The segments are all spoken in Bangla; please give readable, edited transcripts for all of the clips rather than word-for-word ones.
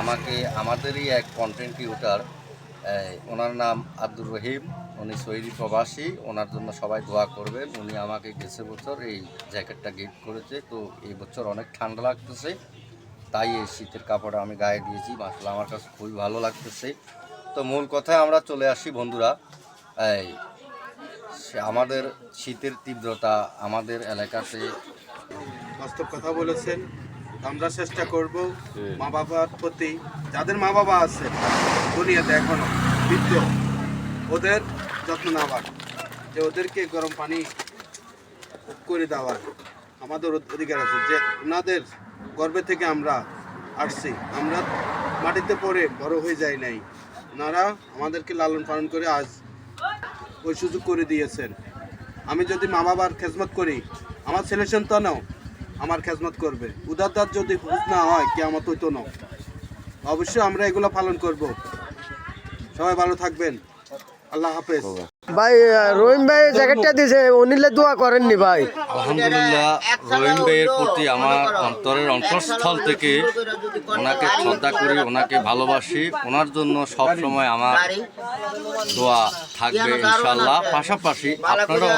আমাকে আমাদেরই এক কন্টেন্ট ক্রিয়েটর, ওনার নাম আব্দুর রহিম, উনি সৌদি প্রবাসী। ওনার জন্য সবাই দোয়া করবেন। উনি আমাকে গেছে বছর এই জ্যাকেটটা গিফট করেছে। তো এই বছর অনেক ঠান্ডা লাগতেছে, তাই এই শীতের কাপড়টা আমি গায়ে দিয়েছি। মাশাআল্লাহ আমার কাছে খুবই ভালো লাগতেছে। তো মূল কথায় আমরা চলে আসি বন্ধুরা। এই আমাদের শীতের তীব্রতা আমাদের এলাকাতে বাস্তব কথা বলেছেন। আমরা চেষ্টা করব মা বাবার প্রতি, যাদের মা বাবা আছে দুনিয়াতে এখনো বৃদ্ধ, ওদের যত্ন নেওয়ার, যে ওদেরকে গরম পানি করে দেওয়ার আমাদের অধিকার আছে। যে ওনাদের গর্ভে থেকে আমরা আসছি, আমরা মাটিতে পড়ে বড় হয়ে যাই নাই, ওনারা আমাদেরকে লালন পালন করে আজ ওই সুযোগ করে দিয়েছেন। আমি যদি মা বাবার খেজমত করি, আমার ছেলে সন্তানও আমার খেজমত করবে। উদারদার যদি হুজ না হয় কিয়ামত হইতো না। অবশ্যই আমরা এগুলো পালন করব। সবাই ভালো থাকবেন, আল্লাহ হাফেজ। ভাই রহিম ভাই জ্যাকেটটা দিয়েছে, অনিলে দোয়া করেননি ভাই? আলহামদুলিল্লাহ, রহিম ভাইয়ের প্রতি আমার অন্তরের অন্তঃস্থল থেকে ওনাকে শ্রদ্ধা করি, ওনাকে ভালোবাসি। ওনার জন্য সব সময় আমার দোয়া থাকবে ইনশাআল্লাহ। পাশাপাশি আপনারও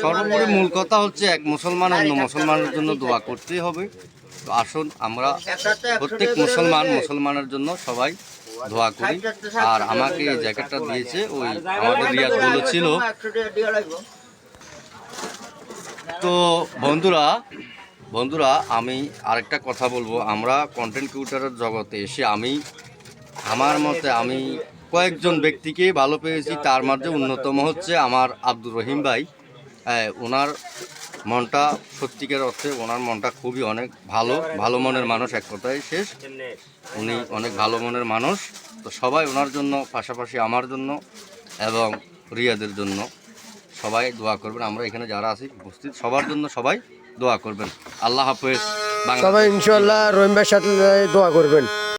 সর্বোপরি মূল কথা হচ্ছে এক মুসলমান অন্য মুসলমানের জন্য দোয়া করতেই হবে। তো আসুন আমরা প্রত্যেক মুসলমানের জন্য সবাই দোয়া করি। আর আমাকে এই জ্যাকেটটা দিয়েছে ওই আমাদের রিয়াদ বলেছিল। তো বন্ধুরা আমি আরেকটা কথা বলবো। আমরা কন্টেন্ট ক্রিয়েটরের জগতে এসে আমার মতে আমি কয়েকজন ব্যক্তিকে ভালো পেয়েছি। তার মধ্যে অন্যতম হচ্ছে আমার আব্দুর রহিম ভাই। ওনার মনটা সত্যিকার অর্থে ওনার মনটা খুবই অনেক ভালো মনের মানুষ। এক কথায় শেষ, উনি অনেক ভালো মনের মানুষ। তো সবাই ওনার জন্য, পাশাপাশি আমার জন্য এবং রিয়াদের জন্য সবাই দোয়া করবেন। আমরা এখানে যারা আছি উপস্থিত সবার জন্য সবাই দোয়া করবেন। আল্লাহ হাফেজ। সবাই ইনশাআল্লাহ রহিম ভাইয়ের সাথে দোয়া করবেন।